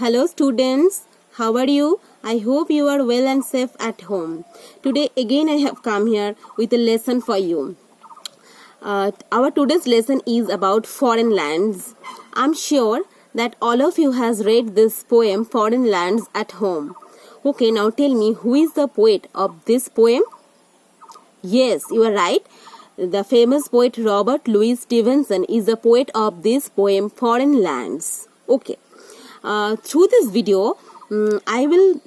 Hello students, how are you? I hope you are well and safe at home. Today again I have come here with a lesson for you. Our today's lesson is about foreign lands. I'm sure that all of you has read this poem Foreign Lands at home. Okay, now tell me, who is the poet of this poem? Yes, you are right. The famous poet Robert Louis Stevenson is the poet of this poem Foreign Lands. Okay. Through this video, I will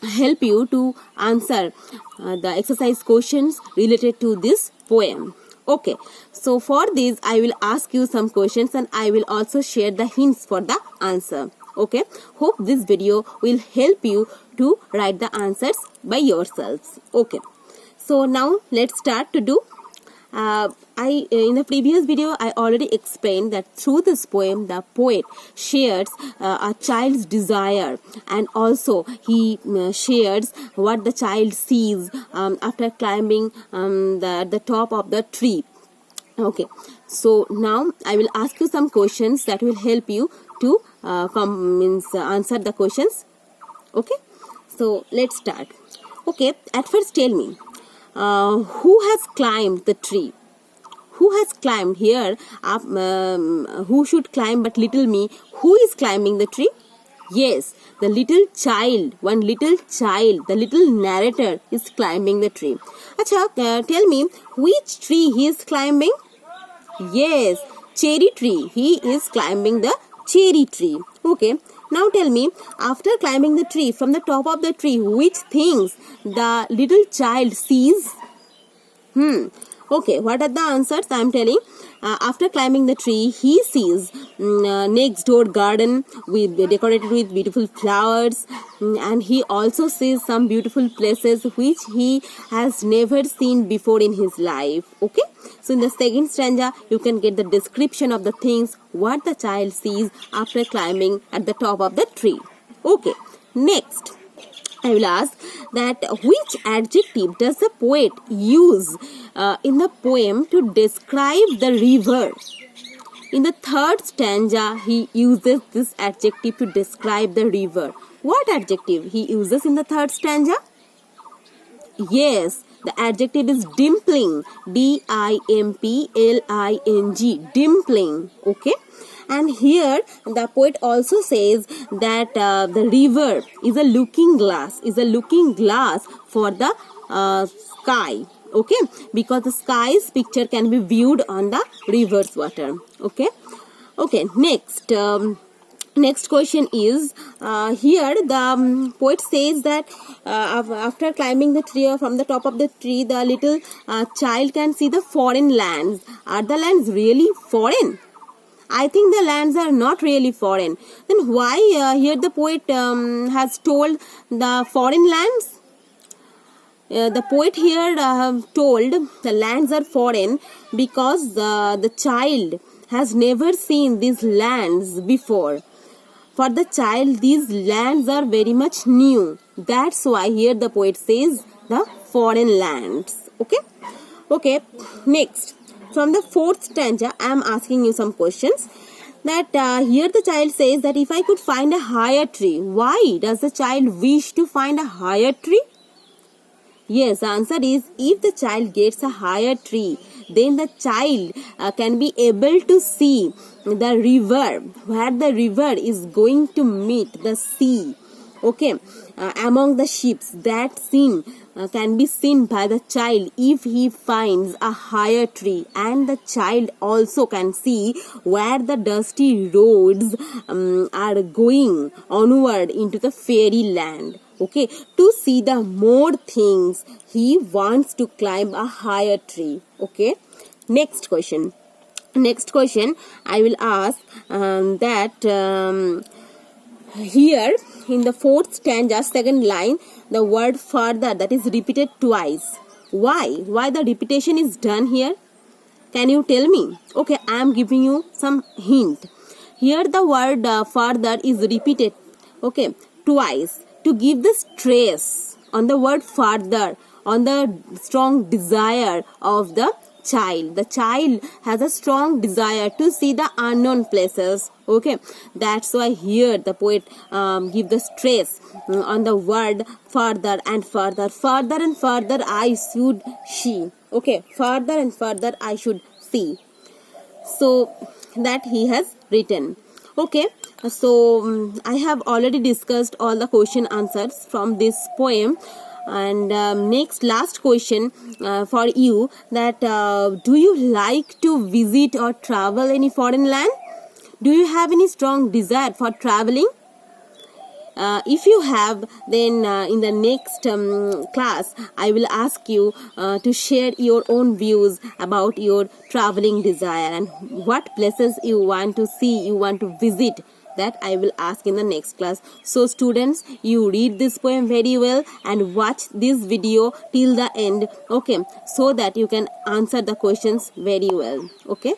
help you to answer the exercise questions related to this poem. Okay, so for this I will ask you some questions and I will also share the hints for the answer. Okay, hope this video will help you to write the answers by yourselves. Okay, so now let's start to do. In the previous video, I already explained that through this poem, the poet shares a child's desire, and also he shares what the child sees after climbing the top of the tree. Okay, so now I will ask you some questions that will help you to answer the questions. Okay, so let's start. Okay, at first tell me, who has climbed the tree? Who has climbed here? Who should climb but little me? Who is climbing the tree? Yes, the little child, one little child, the little narrator is climbing the tree. Acha, tell me, which tree he is climbing? Yes, cherry tree. He is climbing the cherry tree. Okay. Now tell me, after climbing the tree, from the top of the tree, which things the little child sees? Okay, what are the answers I am telling? After climbing the tree, he sees next door garden decorated with beautiful flowers, and he also sees some beautiful places which he has never seen before in his life. Okay, so in the second stanza, you can get the description of the things what the child sees after climbing at the top of the tree. Okay, next I will ask that which adjective does the poet use in the poem to describe the river? In the third stanza, he uses this adjective to describe the river. What adjective he uses in the third stanza? Yes, the adjective is dimpling. D-I-M-P-L-I-N-G. Dimpling. Okay. And here the poet also says that the river is a looking glass, for the sky. Okay, because the sky's picture can be viewed on the river's water. Okay. Okay. Next question is, here the poet says that after climbing the tree or from the top of the tree, the little child can see the foreign lands. Are the lands really foreign? I think the lands are not really foreign. Then why here the poet has told the foreign lands? The poet here told the lands are foreign because the child has never seen these lands before. For the child, these lands are very much new. That's why here the poet says the foreign lands. Okay? Okay, next. From the fourth stanza, I am asking you some questions. That here the child says that if I could find a higher tree, why does the child wish to find a higher tree? Yes, the answer is if the child gets a higher tree, then the child can be able to see the river, where the river is going to meet the sea. Okay, among the ships, that scene can be seen by the child if he finds a higher tree, and the child also can see where the dusty roads are going onward into the fairy land. Okay, to see the more things, he wants to climb a higher tree. Okay, next question I will ask here in the fourth stanza, second line, the word further, that is repeated twice. Why the repetition is done here? Can you tell me? Okay, I am giving you some hint. Here the word further is repeated, okay, twice, to give the stress on the word further, on the strong desire of the child. The child has a strong desire to see the unknown places. Okay, that's why here the poet give the stress on the word further and further. Further and further I should see. Okay, further and further I should see. So that he has written. Okay, so I have already discussed all the question answers from this poem. And next last question for you, that do you like to visit or travel any foreign land? Do you have any strong desire for traveling? If you have, then in the next class I will ask you to share your own views about your traveling desire and what places you want to see, you want to visit. That I will ask in the next class. So students, you read this poem very well and watch this video till the end, okay, so that you can answer the questions very well. Okay.